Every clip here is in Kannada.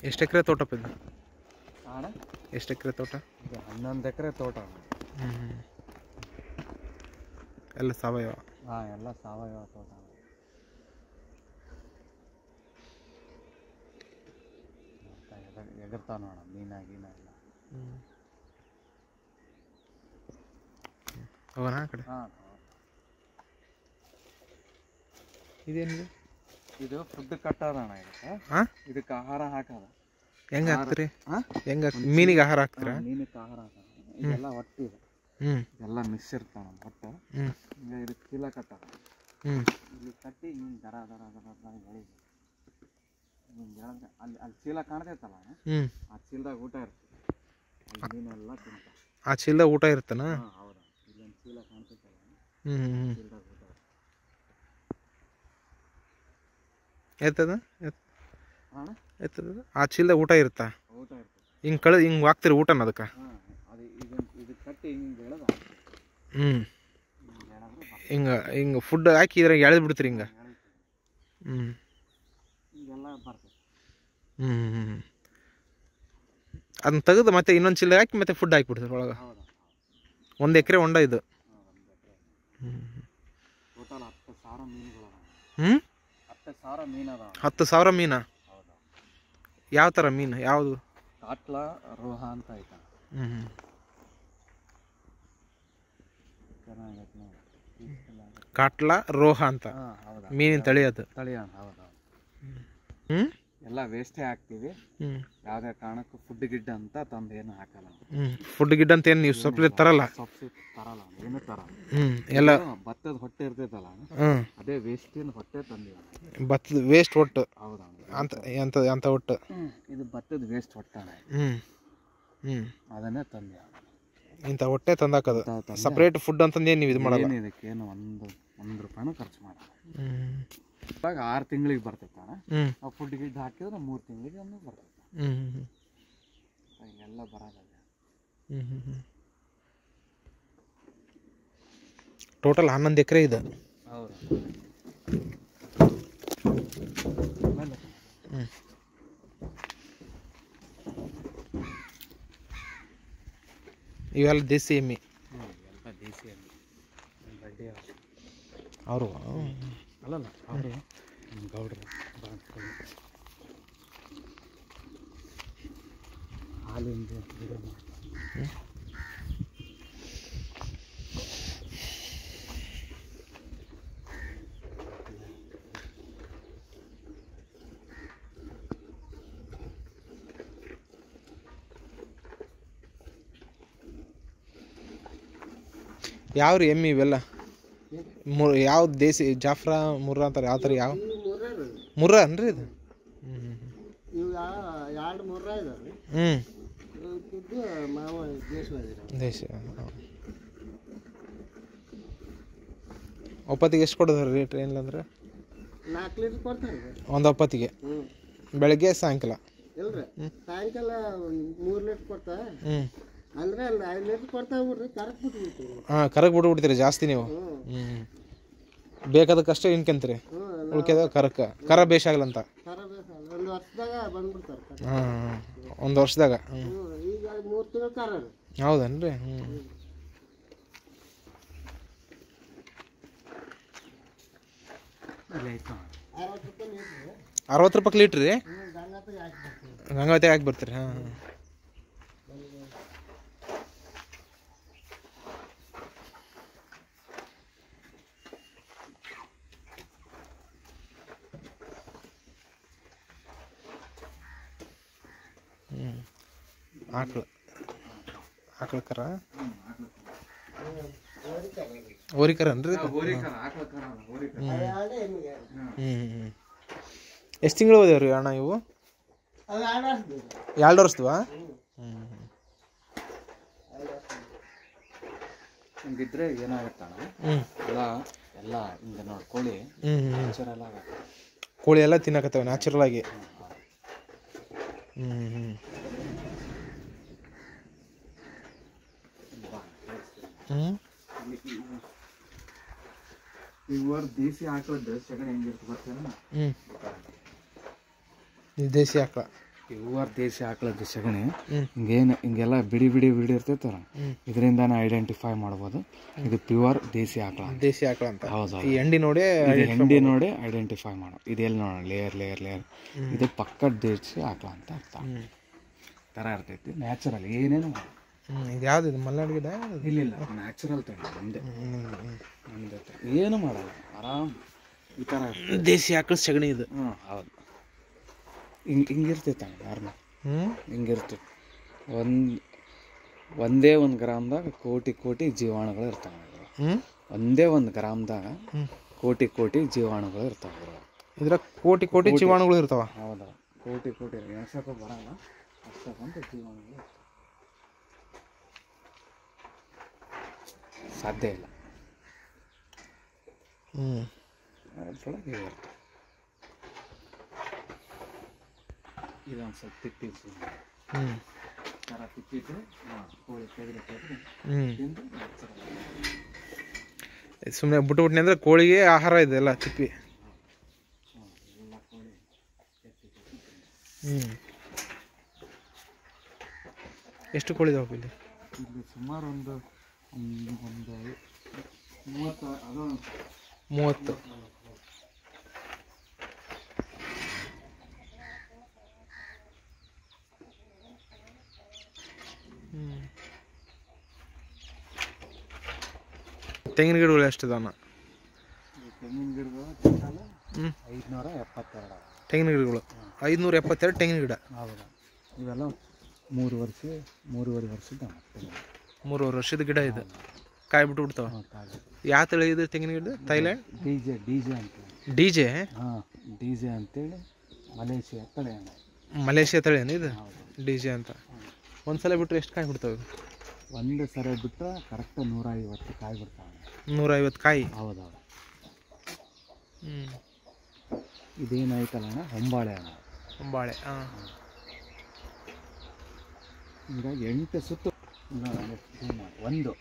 ಎಷ್ಟು ಎಕರೆ ತೋಟಪ್ಪ ಇದು? ಅಣ್ಣ ಎಷ್ಟು ಎಕರೆ ತೋಟ? ಇದು 11 ಎಕರೆ ತೋಟ. ಎಲ್ಲ ಸಾವಯವ? ಹಾಂ, ಎಲ್ಲ ಸಾವಯವ ತೋಟ. ಎಗರ್ತಾವ ನೋಡ ಮೀನ ಗೀನ ಎಲ್ಲ. ಹೋಗೋಣ ಆ ಕಡೆ. ಹಾಂ, ಇದೇನಿದೆ? ಇದು ಫುಡ್ ಕಟ್ಟದ ಅಣ್ಣ. ಇದಕ್ಕೆ ಇದಕ್ಕೆ ಆಹಾರ ಹಾಕದ. ಹೆಂಗೆ ಹಾಕ್ತೀರಿ? ಹೆಂಗೆ ಮೀನಿಗೆ ಆಹಾರ ಹಾಕ್ತೀರಾ? ಮೀನಿಗೆ ಆಹಾರ ಹಾಕದ. ಇದೆಲ್ಲ ಹೊಟ್ಟೆ ಇದೆ. ಎಲ್ಲ ಮಿಕ್ಸ್ ಇರ್ತಾವ ನಮ್ಮ ಹೊಟ್ಟೆ. ಈಗ ಇದಕ್ಕೆ ಚೀಲ ಕಟ್ಟದ. ಇಲ್ಲಿ ಕಟ್ಟಿ ಹಿಂಗೆ ದರ ದರ ದರ ದರ ಎಳಿದು ಹಿಂಗೆ ಎಳೆದ್ರೆ ಅಲ್ಲಿ ಚೀಲ ಕಾಣ್ತೈತಲ್ಲ, ಆ ಚೀಲದಾಗ ಊಟ ಇರ್ತದೆ. ಮೀನೆಲ್ಲ ತಿಂತಾವೆ. ಆ ಚೀಲದಾಗ ಊಟ ಇರ್ತಾನ? ಹಾಂ, ಹೌದಾ. ಇಲ್ಲೊಂದು ಚೀಲ ಕಾಣ್ತೈತಲ್ಲ, ಚೀಲದಾಗ ಊಟ ಇರ್ತದೆ. ಎತ್ತದ ಎತ್ತದ ಆ ಚೀಲದಾಗ ಊಟ ಇರುತ್ತಾ? ಊಟ ಇರ್ತದೆ. ಹಿಂಗೆ ಹಾಕ್ತಿರಿ ಊಟನ ಅದಕ್ಕೆ? ಹಾಂ, ಅದು ಇದು ಕಟ್ಟಿ ಹಿಂಗೆ ಎಳೆದ ಹಿಂಗೆ ಫುಡ್ ಹಾಕಿ ಇದ್ರಾಗ ಎಳೆದು ಬಿಡ್ತೀರಿ ಹಿಂಗೆ? ಹಿಂಗೆಲ್ಲ ಬರ್ತದೆ. ಅದನ್ನ ತೆಗೆದು ಮತ್ತೆ ಇನ್ನೊಂದು ಚೀಲ ಹಾಕಿ ಮತ್ತೆ ಫುಡ್ ಹಾಕಿಬಿಡ್ತೀರಿ ಒಳಗೆ? 1 ಎಕರೆ ಹೊಂಡ ಇದು? ಟೋಟಲ್ 10,000 ಮೀನುಗಳು. 10,000 ಮೀನು ಅದಾವ. 10,000 ಮೀನಾ? ಹೌದಾ. ಯಾವ ಥರ ಮೀನು? ಯಾವುದು? ಕಾಟ್ಲ, ರೋಹ ಅಂತ ಐತ. ಚೆನ್ನಾಗೈತೆ ನೋಡಿ. ಕಾಟ್ಲ, ರೋಹ ಅಂತ ಮೀನಿನ ತಳಿ ಅದು? ತಳಿ. ಹೌದೌದು. ಎಲ್ಲ ವೇಸ್ಟೇ ಹಾಕ್ತೀವಿ. ಯಾವುದೇ ಕಾರಣಕ್ಕೂ ಫುಡ್ ಗಿಡ್ ಅಂತ ತಂದು ಏನು ಹಾಕಲ್ಲ. ಫುಡ್ ಗಿಡ್ ಅಂತ ಏನು ನೀವು ಸೊಪ್ಪು ತರಲ್ಲ? ಸೊಪ್ಪು ತರಲ್ಲ, ಏನು ತರಲ್ಲ. ಎಲ್ಲ ಭತ್ತದ ಹೊಟ್ಟೆ ಇರ್ತೈತಲ್ಲ, ಅದೇ ವೇಸ್ಟಿನ ಹೊಟ್ಟೆ ತಂದಿವಿ. ಭತ್ತದ ವೇಸ್ಟ್ ಒಟ್ಟು? ಹೌದಾ. ಅಂತ ಒಟ್ಟು ಇದು ಭತ್ತದ ವೇಸ್ಟ್ ಹೊಟ್ಟೆ. ಅದನ್ನೇ ತಂದೆ. ಇಂಥ ಹೊಟ್ಟೆ ತಂದಾಕದು ಸಪ್ರೇಟ್ ಫುಡ್ ಅಂತಂದು ಏನು ನೀವು ಇದು ಮಾಡಲ್ಲ? ಇದಕ್ಕೆ ಏನು ಒಂದು ರೂಪಾಯಿನೂ ಖರ್ಚು ಮಾಡಲ್ಲ. ಇವಾಗ 6 ತಿಂಗಳಿಗೆ ಬರ್ತೈತೆ. ಆ ಫುಡ್ ಗಿಡ್ ಹಾಕಿದ್ರೆ 3 ತಿಂಗಳಿಗೆ ಒಂದು ಬರ್ತೈತೆ. ಎಲ್ಲ ಬರೋದಲ್ಲ. ಟೋಟಲ್ 11 ಎಕರೆ ಇದೆ? ಹೌದು. ಇವೆಲ್ಲ ದೇಸಿ ಎಮ್ಮೆ? ಎಲ್ಲ ದೇಸಿ ಎಮ್ಮೆ. ಬಡ್ಡಿ ಅವರು ಅಲ್ಲಲ್ಲ, ಅವರು ಗೌಡ್ರು ಹಾಲಿಂದ ಗಿಡ ಮಾಡ್ತಾರೆ. ಯಾವ್ರಿ ಎಮ್ಮಿ ಇವೆಲ್ಲ? ಯಾವ್ದು ದೇಸಿ? ಜಾಫ್ರಾ, ಮುರ್ರಾ ಅಂತಾರೆ. ಯಾವ ಥರ? ಯಾವ ಮುರ್ರಾ ಅನ್ರಿ ಇದು? ದೇಸಿ. ಒಪ್ಪತ್ತಿಗೆ ಎಷ್ಟು ಕೊಡೋದ್ರಿ ರೇಟ್? ಏನಿಲ್ಲಂದ್ರೆ 4 ಲೀಟ್ರ್ ಕೊಡ್ತಾರೆ ಒಂದು ಒಪ್ಪತ್ತಿಗೆ? ಬೆಳಗ್ಗೆ ಸಾಯಂಕಾಲ? ಸಾಯಂಕಾಲ 3 ಲೀಟ್ರ್ ಕೊಡ್ತಾರೆ. ಅಂದ್ರೆ 5 ಲೀಟ್ರ್ ಕೊಡ್ತಾ ಬಿಡ್ರಿ, ಕರಕ್ ಬಿಟ್ಬಿಡ್ತೀವಿ. ಹಾಂ, ಕರಕ್ ಬಿಟ್ಬಿಡ್ತೀರಿ ಜಾಸ್ತಿ ನೀವು? ಬೇಕಾದಕ್ಕಷ್ಟೇ ಇನ್ಕಂತೀರಿ, ಉಳ್ಕೆದ ಕರ ಬೇಸಾಗಲ್ಲ ಅಂತ? ಒಂದು ವರ್ಷದಾಗ ಬಂದ್ಬಿಡ್ತಾರೆ. ಹಾಂ, 1 ವರ್ಷದಾಗ? ಈಗ 3 ತಿಂಗಳು ಕರ. ಹೌದನ್ರಿ? 60 ರೂಪಾಯಿ ಲೀಟ್ರ್ ರೀ? ಗಂಗಾವತಿ ಹಾಕಿ ಬರ್ತೀರಿ? ಹಾಂ. ಆಕಳ ಕರ? ಹೋರಿಕರ ಅನ್ರಿ? ಎಷ್ಟು ತಿಂಗಳು ಹೋದೇವ್ರಿ ಅಣ್ಣ ಇವು? 2 ವರ್ಷದವಾ? ಹಿಂಗಿದ್ರೆ ಏನಾಗುತ್ತಣ್ಣ, ಎಲ್ಲ ಹಿಂಗೆ ನೋಡಿ ಕೋಳಿ ನ್ಯಾಚುರಲ್ ಆಗುತ್ತೆ. ಕೋಳಿ ಎಲ್ಲ ತಿನ್ನಕತ್ತವೆ ನ್ಯಾಚುರಲ್ ಆಗಿ? ಇವರು ದೇಸಿ ಆಕಳದ್ದು ಸೆಗಣಿ ಹೆಂಗಿರುತ್ತೆ ಗೊತ್ತೇನ? ಇದು ದೇಸಿ ಆಕಳ? ಪ್ಯೂರ್ ದೇಸಿ ಆಕಳದ ಸಗಣಿ ಹಿಂಗೆಲ್ಲ ಬಿಡಿ ಇರ್ತೈತಲ್ಲ, ಇದರಿಂದಾನೆ ಐಡೆಂಟಿಫೈ ಮಾಡ್ಬೋದು ಇದು ಪ್ಯೂರ್ ದೇಸಿ ಆಕಳ ಅಂತ. ಹೌದು, ಈ ಎಂಡಿ ನೋಡಿ ಐಡೆಂಟಿಫೈ ಮಾಡೋ. ಇದೆಲ್ಲ ನೋಡೋಣ, ಲೇಯರ್ ಇದು ಪಕ್ಕ ದೇಸಿ ಆಕಳ ಅಂತ ಅರ್ಥ ಥರ ಇರ್ತೈತಿ. ನ್ಯಾಚುರಲ್ ಏನೇನು ಇದು ಯಾವ್ದು ಇದು ಮಲ್ನಾಡು ಗಿಡ? ಇಲ್ಲ, ನ್ಯಾಚುರಲ್ ತಂಡ ಒಂದೇ ಏನು ಮಾಡಲ್ಲ, ಆರಾಮ್ ಈ ಥರ ದೇಸಿ ಆಕಳ ಸಗಣಿ ಇದು. ಹೌದು, ಹಿಂಗಿರ್ತೈತೆ ನಾರ್ಮಲ್, ಹಿಂಗಿರ್ತೈತೆ. ಒಂದೇ ಒಂದು ಗ್ರಾಮ್ದಾಗ ಕೋಟಿ ಜೀವಾಣುಗಳು ಇರ್ತಾವೆ. ಒಂದೇ ಒಂದು ಗ್ರಾಮ್ದಾಗ ಕೋಟಿ ಜೀವಾಣುಗಳು ಇರ್ತಾವೆ. ಇದ್ರಾಗ ಕೋಟಿ ಜೀವಾಣುಗಳು ಇರ್ತಾವ. ಹೌದಾ, ಕೋಟಿ ಎಣ್ಸಕ್ಕೂ ಬರಲ್ಲ, ಅಷ್ಟಕ್ಕಂತ ಜೀವಾಣುಗಳು ಸಾಧ್ಯ ಇಲ್ಲ. ಅದ್ರೊಳಗೆ ಇದೊಂದು ಸ್ವಲ್ಪ ತಿಪ್ಪಿಟ್ಟು ಥರ ತಿಪ್ಪಿಟ್ಟು ಕೋಳಿ ತೆಗೆದು ಸುಮ್ಮನೆ ಬಿಟ್ಬಿಟ್ನಿ ಅಂದ್ರೆ ಕೋಳಿಗೆ ಆಹಾರ ಇದೆ ಎಲ್ಲ ತಿಪ್ಪಿ. ಎಲ್ಲ ಕೋಳಿ ಎಷ್ಟು ಕೋಳಿ ಇದಾವೆ ಇಲ್ಲಿ? ಇಲ್ಲಿ ಸುಮಾರು ಒಂದು 30. ಅದು 30. ತೆಂಗಿನ ಗಿಡಗಳು ಎಷ್ಟಿದಾನ? ತೆಂಗಿನ ಗಿಡಗಳು 572. ತೆಂಗಿನ ಗಿಡಗಳು 572 ತೆಂಗಿನ ಗಿಡ. ಹೌದಾ, ಇವೆಲ್ಲ 3 ವರ್ಷದ 3 ವರ್ಷದ ಗಿಡ ಇದು. ಕಾಯಿ ಬಿಟ್ಟು ಯಾವ ತಳಿ ಇದು ತೆಂಗಿನ ಗಿಡ? ಥೈಲ್ಯಾಂಡ್ ಡಿಜೆ ಅಂತ. ಡಿಜೆ? ಡಿಜೆ ಅಂತೇಳಿ ಮಲೇಷಿಯಾ ತಳಿ ಏನು ಇದು? ಡಿಜೆ ಅಂತ. ಒಂದ್ಸಲ ಬಿಟ್ಟರೆ ಎಷ್ಟು ಕಾಯಿ ಬಿಡ್ತಾವೆ? ಒಂದು ಸರಿ ಬಿಟ್ಟರೆ ಕರೆಕ್ಟ್ 150 ಕಾಯಿ ಬಿಡ್ತಾವೆ. 150 ಕಾಯಿ? ಹೌದೌದು. ಇದೇನಾಯ್ತಲ್ಲ ಅಣ್ಣ, ಹೊಂಬಾಳೆ. ಹಾಂ. ಈಗ 8 ಸುತ್ತು 1 2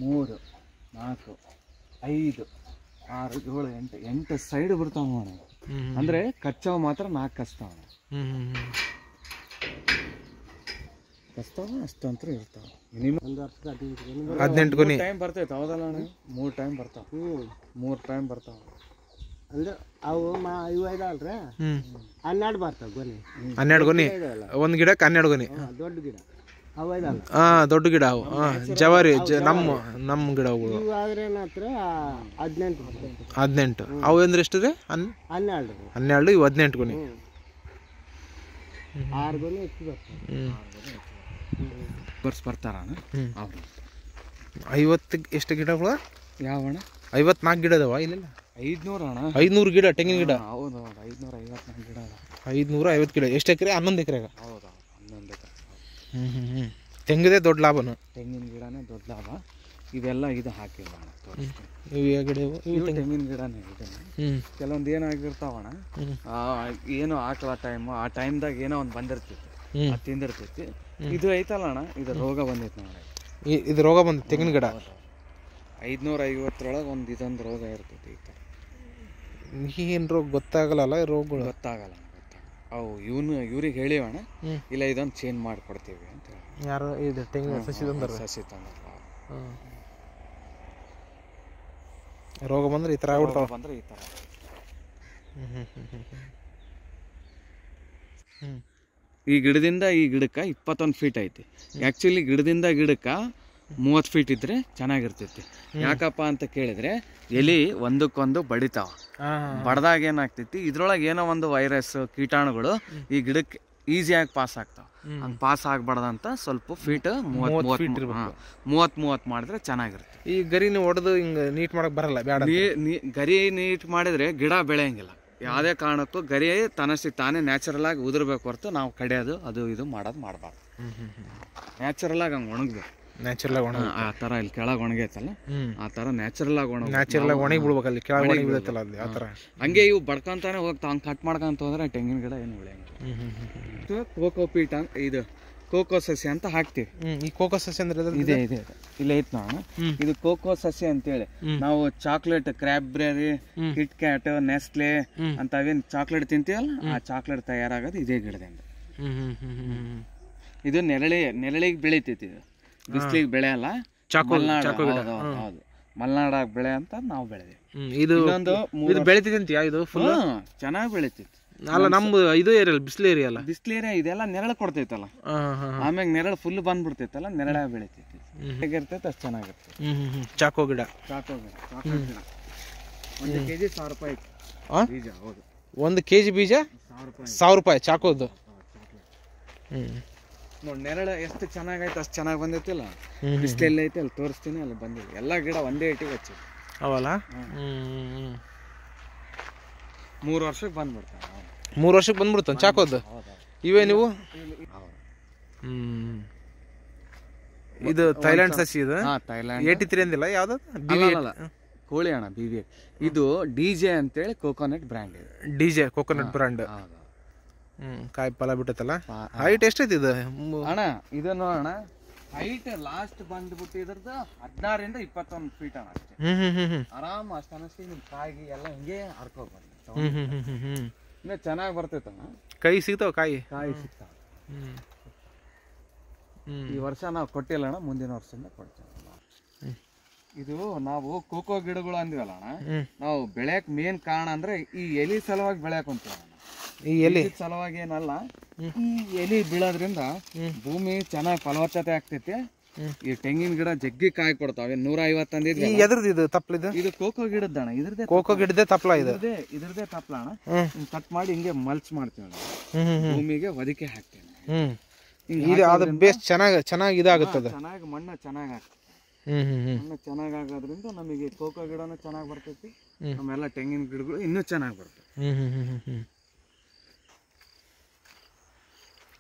3 4 5 6 7 8 ಸೈಡ್ ಬಿಡ್ತಾವ ನೋಡ. ಅಂದ್ರೆ ಕಚ್ಚಾವ ಮಾತ್ರ 4 ಕಚ್ತಾವ. ಕಚ್ತಾವ ಅಷ್ಟಂತ್ರ ಇರ್ತಾವ. ಮಿನಿಮಮ್ 18 ಗೊನಿ ಟೈಮ್ ಬರ್ತೈತೆ. ಹೌದಲ್ಲ ಅಣ್ಣ, 3 ಟೈಮ್ ಬರ್ತಾವ. 3 ಟೈಮ್ ಬರ್ತಾವ ಅಂದ್ರೆ ಅವು ಇವು ಇದಾವಲ್ರಿ, 12 ಬರ್ತಾವ ಗೊನಿ. 12 ಗೊನಿ ಒಂದು ಗಿಡಕ್ಕೆ 12 ಗೊನಿ. ದೊಡ್ಡ ಗಿಡ ಅವು ಇದಲ್ಲ. ದೊಡ್ಡ ಗಿಡ ಅವು ಜವಾರಿ ನಮ್ಮ ಗಿಡಗಳು. ಇವು ಆದ್ರೆ ಏನಾತ್ರ 18. ಅವು ಅಂದ್ರೆ ಎಷ್ಟಿದೆ? 12. ಇವು 18 ಗೊನಿ. 6 ಗೊನಿ ಹೆಚ್ಚು ಬರ್ತಾವೆ. ಬರ್ತಾರ 50 ಎಷ್ಟು ಗಿಡಗಳು? ಯಾವಣ್ಣ? 54 ಗಿಡ ಅದಾವ ಇಲ್ಲ? 500 ಅಣ್ಣ. 500 ಗಿಡ ತೆಂಗಿನ ಗಿಡ. ಹೌದು, 554 ಗಿಡ. 550 ಗಿಡ. ಎಷ್ಟು ಎಕರೆ? 11 ಎಕರೆಗ? ಹೌದು, 11 ಎಕರೆ. ತೆಂಗಿದೆ ದೊಡ್ಡ ಲಾಭನ? ತೆಂಗಿನ ಗಿಡನೇ ದೊಡ್ಡ ಲಾಭ. ಇವೆಲ್ಲ ಇದು ಹಾಕಿಲ್ಲ ಇವು ತೆಂಗಿನ ಗಿಡನೇ ಇದೆ. ಕೆಲವೊಂದು ಏನಾಗಿರ್ತಾವಣ್ಣ, ಏನೋ ಹಾಕಲ ಆ ಟೈಮ್ದಾಗ ಏನೋ ಒಂದು ಬಂದಿರ್ತೈತಿ, ಅದು ತಿಂದಿರ್ತೈತಿ. ಇದು ಐತಲ್ಲ ಅಣ್ಣ, ಇದು ರೋಗ ಬಂದೈತಿ ನೋಡಿ. ಇದು ರೋಗ ಬಂದ ತೆಂಗಿನ ಗಿಡ 550 ಒಂದು ಇದೊಂದು ರೋಗ ಇರ್ತೈತಿ. ಈ ಥರ ಏನು ರೋಗ ಗೊತ್ತಾಗಲ್ಲ, ರೋಗಗಳು ಗೊತ್ತಾಗಲ್ಲ. ಅವು ಇವ್ರಿಗೆ ಹೇಳಿವಣ್ಣ, ಇಲ್ಲ ಇದೊಂದು ಚೇಂಜ್ ಮಾಡಿಕೊಡ್ತೀವಿ ಅಂತ ಹೇಳಿ. ಯಾರು ಇದು ತೆಂಗಿನ ಸಸಿ ತಂದ್ರ ರೋಗ ಬಂದ್ರೆ ಈ ಥರ ಆಗ್ಬಿಡ್ತಾವ. ಬಂದ್ರೆ ಈ ಥರ. ಈ ಗಿಡದಿಂದ ಈ ಗಿಡಕ್ಕೆ 21 ಫೀಟ್ ಐತಿ. ಆ್ಯಕ್ಚುಲಿ ಗಿಡದಿಂದ ಗಿಡಕ್ಕೆ 30 ಫೀಟ್ ಇದ್ರೆ ಚೆನ್ನಾಗಿರ್ತೈತಿ. ಯಾಕಪ್ಪ ಅಂತ ಕೇಳಿದ್ರೆ ಎಲಿ ಒಂದಕ್ಕೊಂದು ಬಡಿತಾವ. ಬಡ್ದಾಗ ಏನಾಗ್ತೈತಿ, ಇದ್ರೊಳಗೆ ಏನೋ ಒಂದು ವೈರಸ್ ಕೀಟಾಣುಗಳು ಈ ಗಿಡಕ್ಕೆ ಈಸಿಯಾಗಿ ಪಾಸ್ ಆಗ್ತಾವ. ಹಂಗೆ ಪಾಸ್ ಆಗ್ಬಾರ್ದಂತ ಸ್ವಲ್ಪ ಫೀಟ್ 30 ಮಾಡಿದ್ರೆ ಚೆನ್ನಾಗಿರುತ್ತೆ. ಈ ಗರಿನ ಹೊಡೆದು ಹಿಂಗೆ ನೀಟ್ ಮಾಡಕ್ ಬರಲ್ಲ, ಗರಿ ನೀಟ್ ಮಾಡಿದ್ರೆ ಗಿಡ ಬೆಳೆಯಂಗಿಲ್ಲ. ಯಾವುದೇ ಕಾರಣಕ್ಕೂ ಗರಿ ತಾನೇ ನ್ಯಾಚುರಲ್ ಆಗಿ ಉದುರ್ಬೇಕು ಹೊರತು ನಾವು ಕಡಿಯೋದು ಅದು ಇದು ಮಾಡಬಾರ್ದು. ನ್ಯಾಚುರಲ್ ಆಗಿ ಹಂಗೆ ಒಣಗ್ಬೇಕು. ಆ ಥರ ಇಲ್ಲಿ ಕೆಳಗೆ ಒಣಗೈತಲ್ಲ, ಆ ಥರ ನ್ಯಾಚುರಲ್ ಆಗಿ ಒಣಗಿ ಬಿಡ್ಬೇಕಲ್ಲಿ, ಕೆಳಗೆ ಒಣಗಿ ಬೀಳತ್ತಲ್ಲ ಅಲ್ಲಿ ಆ ಥರ. ಹಂಗೆ ಇವು ಬಡ್ಕೊಂತಾನೆ ಹೋಗ್ತಾವ. ಹಂಗೆ ಕಟ್ ಮಾಡ್ಕೊಂತ ಹೋದ್ರೆ ತೆಂಗಿನ ಗಿಡ ಏನು ಬೆಳೆಯಂಗಿಲ್ಲ. ಕೋಕೋಪೀಟ್ ಇದು ಕೋಕೋ ಸಸ್ಯ ಅಂತ ಹಾಕ್ತಿವಿ. ಈ ಕೋಕೋ ಸಸ್ಯ ಅಂದ್ರೆ ಇದೆ ಇದೆ ಇಲ್ಲೇ ಐತ್ ನೋಡೋಣ. ಇದು ಕೋಕೋ ಸಸ್ಯ ಅಂತೇಳಿ ನಾವು chocolate, Cadbury, Kit Kat, Nestle ಅಂತವೇನ್ ಚಾಕ್ಲೇಟ್ ತಿಂತೀವಲ್ಲ, ಆ ಚಾಕ್ಲೇಟ್ ತಯಾರಾಗೋದು ಇದೇ ಗಿಡದಿಂದ. ಇದು ನೆರಳಿಗೆ ಬೆಳಿತೈತಿ, ಇದು ಬಿಸಿಲಿಗೆ ಬೆಳೆಯಲ್ಲ. ಹೌದು, ಮಲೆನಾಡಾಗ ಬೆಳೆ ಅಂತ ನಾವು ಬೆಳೆದಿವಿ. ಇದು ಬೆಳಿತೈತಿ ಇದು ಫುಲ್ ಚೆನ್ನಾಗಿ ಬೆಳಿತೈತಿ. ಅಲ್ಲ ನಮ್ದು ಇದು ಏರಿಯಲ್ಲ, ಬಿಸಿಲು ಏರಿಯಾ ಅಲ್ಲ. ಬಿಸಿಲು ಏರಿಯಾ ಇದೆಲ್ಲ ನೆರಳು ಕೊಡ್ತೈತಲ್ಲ, ಆಮ್ಯಾಗ ನೆರಳು ಫುಲ್ ಬಂದ್ಬಿಡ್ತೈತಲ್ಲ, ನೆರಳ ಬೆಳಿತೈತಿ. ಹೇಗಿರ್ತೈತೆ ಅಷ್ಟು ಚೆನ್ನಾಗಿರ್ತೈತಿ. ಚಾಕೋ ಗಿಡ. ಒಂದು ಕೆಜಿ 1000 ರೂಪಾಯಿ ಬೀಜ. ಹೌದು, 1 kg ಬೀಜ 1000 ರೂಪಾಯಿ ಚಾಕೋದು. ನೋಡಿ ನೆರಳು ಎಷ್ಟು ಚೆನ್ನಾಗೈತೆ, ಅಷ್ಟು ಚೆನ್ನಾಗಿ ಬಂದೈತಿಲ್ಲ. ಬಿಸಿಲೆಲ್ಲ ಐತೆ ಅಲ್ಲಿ ತೋರಿಸ್ತೀನಿ, ಅಲ್ಲಿ ಬಂದಿದೆ. ಎಲ್ಲ ಗಿಡ ಒಂದೇ ಇಟ್ಟಿಗೆ ಹಚ್ಚಿ ಅವಲ್ಲ. 3 ವರ್ಷಕ್ಕೆ ಬಂದ್ಬಿಡ್ತಾವೆ. 3 ವರ್ಷಕ್ಕೆ ಬಂದ್ಬಿಡ್ತಾನೆ ಚಾಕೋದು. ಇವೇ ನೀವು ಇದು ಥೈಲ್ಯಾಂಡ್ ಸಸಿ. ಇದು ಥೈಲ್ಯಾಂಡ್ 83 ಅಂದಿಲ್ಲ, ಯಾವ್ದು ಕೋಳಿ ಅಣ್ಣ, BV. ಇದು DJ ಅಂತೇಳಿ ಕೋಕೋನಟ್ ಬ್ರ್ಯಾಂಡ್. ಇದು DJ ಕೋಕೋನಟ್ ಬ್ರ್ಯಾಂಡ್. ಕಾಯಿ ಫಲ ಬಿಟ್ಟೈತಲ್ಲ. ಹೈಟ್ ಎಷ್ಟೈತಿ ಇದು ಅಣ್ಣ? ಇದು ನೋಡೋಣ, ಹೈಟ್ ಲಾಸ್ಟ್ ಬಂದ್ಬಿಟ್ಟು ಇದ್ರದ್ದು 16 ಇಂದ 21 ಫೀಟ್ ಅಣ್ಣ ಅಷ್ಟೇ. ಆರಾಮ್ ಅಷ್ಟು ಅನಿಸ್ತೀವಿ. ನಿಮ್ ಕಾಯಿಗೆ ಎಲ್ಲ ಹಿಂಗೆ ಹರ್ಕೋಬಾರ್ದು. ಇನ್ನು ಚೆನ್ನಾಗಿ ಬರ್ತೈತಣ್ಣ. ಕೈ ಸಿಗ್ತಾವ, ಕಾಯಿ ಸಿಗ್ತಾವ. ಈ ವರ್ಷ ನಾವು ಕೊಟ್ಟಿಲ್ಲ ಅಣ್ಣ, ಮುಂದಿನ ವರ್ಷದಿಂದ ಕೊಡ್ತೇವೆ. ಇದು ನಾವು ಕೋಕೋ ಗಿಡಗಳು ಅಂದಿವಲ್ಲ ಅಣ್ಣ, ನಾವು ಬೆಳೆಯಕ್ ಮೇನ್ ಕಾರಣ ಅಂದ್ರೆ ಈ ಎಲಿ ಸಲುವಾಗಿ ಬೆಳೆಯಕ್ ಅಂತೀವಿ. ಈ ಎಲಿ ಸಲುವಾಗಿ ಏನಲ್ಲ, ಈ ಎಲಿ ಬೀಳೋದ್ರಿಂದ ಭೂಮಿ ಚೆನ್ನಾಗಿ ಫಲವತ್ತತೆ ಆಗ್ತೈತಿ. ಈ ತೆಂಗಿನ ಗಿಡ ಜಗ್ಗಿ ಕಾಯಿ ಕೊಡ್ತಾವೆ. 150 ಅಂದಿದ್ವಿ. ಎದ್ರದ್ದು ಇದು ತಪ್ಪಲಿದು? ಇದು ಕೋಕೋ ಗಿಡದ್ದಣ. ಇದ್ರದೇ ಕೋಕೋ ಗಿಡದೇ ತಪ್ಪಲ. ಇದ್ರದೇ ತಪ್ಪಲ ಅಣ್ಣ. ಕಟ್ ಮಾಡಿ ಹಿಂಗೆ ಮಲ್ಚ್ ಮಾಡ್ತೀವಿ, ಭೂಮಿಗೆ ಹೊದಿಕೆ ಹಾಕ್ತೇವೆ. ಅದು ಬೇಸ್ ಚೆನ್ನಾಗಿ ಇದಾಗುತ್ತದೆ. ಚೆನ್ನಾಗಿ ಮಣ್ಣು ಚೆನ್ನಾಗಿ ಆಗ್ತದೆ. ಮಣ್ಣು ಚೆನ್ನಾಗಿ ಆಗೋದ್ರಿಂದ ನಮಗೆ ಕೋಕೋ ಗಿಡನೂ ಚೆನ್ನಾಗಿ ಬರ್ತೈತಿ. ನಮ್ಮೆಲ್ಲ ತೆಂಗಿನ ಗಿಡಗಳು ಇನ್ನೂ ಚೆನ್ನಾಗಿ ಬರ್ತವೆ.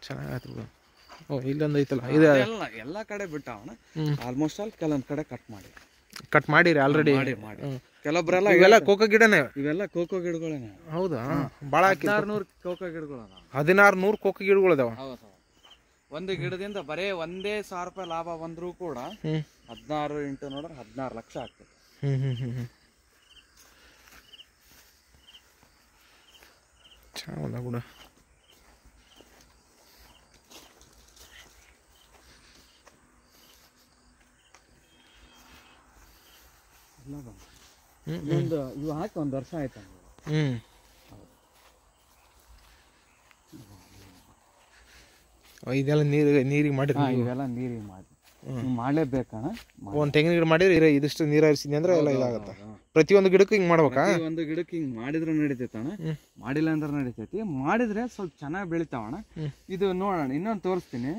ಚೆನ್ನಾಗಾಯ್ತು. ಇಲ್ಲೊಂದು ಐತಲ್ಲ, ಇದು ಎಲ್ಲ ಕಡೆ ಬಿಟ್ಟಾವಣ. ಆಲ್ಮೋಸ್ಟ್ ಆಲ್ ಕೆಲವೊಂದ್ ಕಡೆ ಕಟ್ ಮಾಡಿರಿ ಆಲ್ರೆಡಿ. ಕೆಲವೊಬ್ರೆಲ್ಲ ಇವೆಲ್ಲ ಕೋಕೋ ಗಿಡನೇ. ಇವೆಲ್ಲ ಕೋಕೋ ಗಿಡಗಳೇನೆ. ಹೌದಾ? ಭಾಳ 1600 ಕೋಕೋ ಗಿಡಗಳು ಅದಾವ. 1600 ಕೋಕೋ ಗಿಡಗಳು ಅದಾವ. ಹೌದು. ಒಂದು ಗಿಡದಿಂದ ಬರೇ ಒಂದೇ 1000 ರೂಪಾಯಿ ಲಾಭ ಬಂದ್ರು ಕೂಡ 16 ಇಂಟು ನೋಡ್ರೆ 16 ಲಕ್ಷ ಆಗ್ತದೆ. ಚೆನ್ನಾಗ ಕೂಡ. ಇವು ಹಾಕಿ 1 ವರ್ಷ ಆಯ್ತು. ಇದೆಲ್ಲ ನೀರಿಗೆ ಮಾಡಿರಿ? ಇವೆಲ್ಲ ನೀರಿಗೆ ಮಾಡಿ ಮಾಡ್ಲೇಬೇಕಣ್ಣ. ಒಂದ್ ತೆಂಗಿನ ಗಿಡ ಮಾಡಿದ್ರೆ ಇದಿಷ್ಟು ನೀರು ಹರಿಸಿದ್ನಿ ಅಂದ್ರೆ ಎಲ್ಲ ಇದಾಗತ್ತ. ಪ್ರತಿಯೊಂದು ಗಿಡಕ್ಕೂ ಹಿಂಗ್ ಮಾಡ್ಬೇಕಾ? ಒಂದು ಗಿಡಕ್ಕೆ ಹಿಂಗ್ ಮಾಡಿದ್ರೆ ನಡೀತೈತಣ್ಣ, ಮಾಡಿಲ್ಲ ಅಂದ್ರೆ ನಡೀತೈತಿ. ಮಾಡಿದ್ರೆ ಸ್ವಲ್ಪ ಚೆನ್ನಾಗಿ ಬೆಳಿತಾವಣ್ಣ. ಇದು ನೋಡೋಣ, ಇನ್ನೊಂದು ತೋರಿಸ್ತೀನಿ.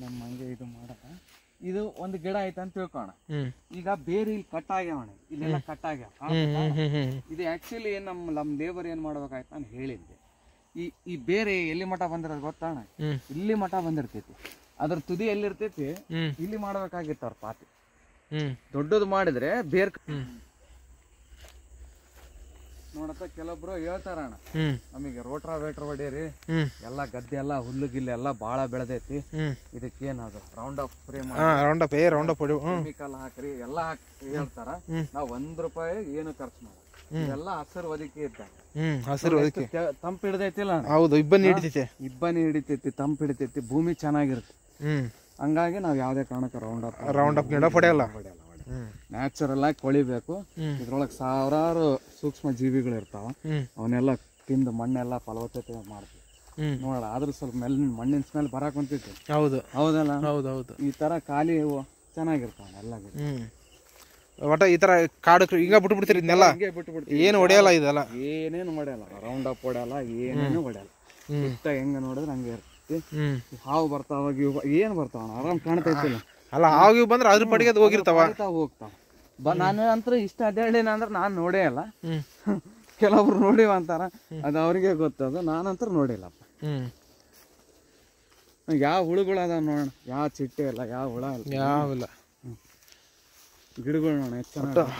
ನಮ್ಮ ಹಂಗೆ ಇದು ಮಾಡಕ, ಇದು ಒಂದು ಗಿಡ ಆಯ್ತು ಅಂತ ತಿಳ್ಕೋಣ. ಈಗ ಬೇರೆ ಇಲ್ಲಿ ಕಟ್ ಆಗ್ಯಾವಣ, ಇಲ್ಲೆಲ್ಲ ಕಟ್ ಆಗ್ಯಾವ. ಇದು ಆಕ್ಚುಲಿ ನಮ್ಮ ಲೇಬರ್ ಏನ್ ಮಾಡ್ಬೇಕಾಯ್ತು ನಾನು ಹೇಳಿದ್ದೆ. ಈ ಬೇರೆ ಎಲ್ಲಿ ಮಠ ಬಂದಿರೋದು ಗೊತ್ತಣ್ಣ? ಇಲ್ಲಿ ಮಠ ಬಂದಿರ್ತೈತಿ. ಅದ್ರ ತುದಿ ಎಲ್ಲಿರ್ತೈತಿ ಇಲ್ಲಿ ಮಾಡ್ಬೇಕಾಗಿತ್ತು ಅವ್ರ ಪಾತಿ. ದೊಡ್ಡದು ಮಾಡಿದ್ರೆ ಬೇರ್ ನೋಡತ್ತ. ಕೆಲವೊಬ್ರು ಹೇಳ್ತಾರಣ್ಣ, ನಮಗೆ ರೋಟ್ರಾವೇಟ್ರ್ ಹೊಡೀರಿ, ಎಲ್ಲಾ ಗದ್ದೆ ಎಲ್ಲ ಹುಲ್ಲು ಗಿಲ್ಲು ಎಲ್ಲ ಬಾಳ ಬೆಳೆದೈತಿ, ಇದಕ್ಕೇನದು ರೌಂಡ್ ಅಪ್ ಸ್ಪ್ರೇ ಮಾಡಿ ಕೆಮಿಕಲ್ ಹಾಕ್ರಿ ಎಲ್ಲ ಹಾಕಿ ಹೇಳ್ತಾರ. ನಾವ್ ₹1 ಏನು ಖರ್ಚು ಮಾಡಲ್ಲ. ಎಲ್ಲ ಹಸಿರು ಒದಕಿ ಇದ್ದಾಗ ತಂಪು ಹಿಡ್ದೈತಿಲ್ಲ. ಹೌದು, ಇಬ್ಬನಿ ಹಿಡಿತೈತಿ, ತಂಪು ಹಿಡಿತೈತಿ, ಭೂಮಿ ಚೆನ್ನಾಗಿರುತ್ತೆ. ಹಂಗಾಗಿ ನಾವ್ ಯಾವ್ದೇ ಕಾರಣಕ್ಕೆ ರೌಂಡ್ ಅಪ್ ಗಿಡ ಹೊಡೆಯಲ್ಲ. ನ್ಯಾಚುರಲ್ ಆಗಿ ಕೊಳಿಬೇಕು. ಇದ್ರೊಳಗೆ ಸಾವಿರಾರು ಸೂಕ್ಷ್ಮ ಜೀವಿಗಳು ಇರ್ತಾವ. ಅವನ್ನೆಲ್ಲ ತಿಂದು ಮಣ್ಣೆಲ್ಲ ಫಲವತ್ತತೆ ಮಾಡ್ತೀವಿ ನೋಡ. ಆದ್ರೂ ಸ್ವಲ್ಪ ಮಣ್ಣಿನ ಸ್ಮೆಲ್ ಬರಾಕ್ ಕುಂತೈತಿ. ಹೌದಲ್ಲ? ಹೌದೌದು. ಈ ತರ ಖಾಲಿ ಚೆನ್ನಾಗಿರ್ತಾವ ಎಲ್ಲ ಗಿಡ. ಒಟ್ಟ ಈ ತರ ಕಾಡು ಈಗ ಬಿಟ್ಬಿಡ್ತೀರಿ ಇದನ್ನೆಲ್ಲ? ಏನು ಹೊಡೆಯಲ್ಲ, ಇದೆಲ್ಲ ಏನೇನು ಹೊಡೆಯಲ್ಲ, ರೌಂಡ್ ಅಪ್ ಹೊಡೆಯಲ್ಲ, ಏನೇನು ಹೊಡೆಯಲ್ಲ. ಇಷ್ಟ ಹೆಂಗ ನೋಡಿದ್ರೆ ಹಂಗೆ ಇರ್ತೈತಿ. ಹಾವು ಬರ್ತಾವ, ಏನ್ ಬರ್ತಾವ ಆರಾಮ್ ಕಾಣ್ತೈತಿಲ್ಲ. ಅಲ್ಲ, ಹಾವು ಬಂದ್ರೆ ಅದ್ರ ಪಡಿಗೆ ಅದು ಹೋಗಿರ್ತಾವ. ನಾನು ಅಂತ ಇಷ್ಟ ಅಡ್ಡಾಡಿನ ಅಂದ್ರೆ ನಾನ್ ನೋಡೇ ಅಲ್ಲ. ಕೆಲವೊಬ್ರು ನೋಡಿವ ಅಂತಾರ, ಅದು ಅವ್ರಿಗೆ ಗೊತ್ತದ. ನಾನಂತರ ನೋಡಿಲ್ಲಪ್ಪ. ಯಾವ ಹುಳುಗಳು ಅದಾವ ನೋಡೋಣ, ಯಾವ ಚಿಟ್ಟೆ ಇಲ್ಲ, ಯಾವ ಹುಳ ಇಲ್ಲ, ಯಾವಿಲ್ಲ. ಗಿಡಗಳು ನೋಡ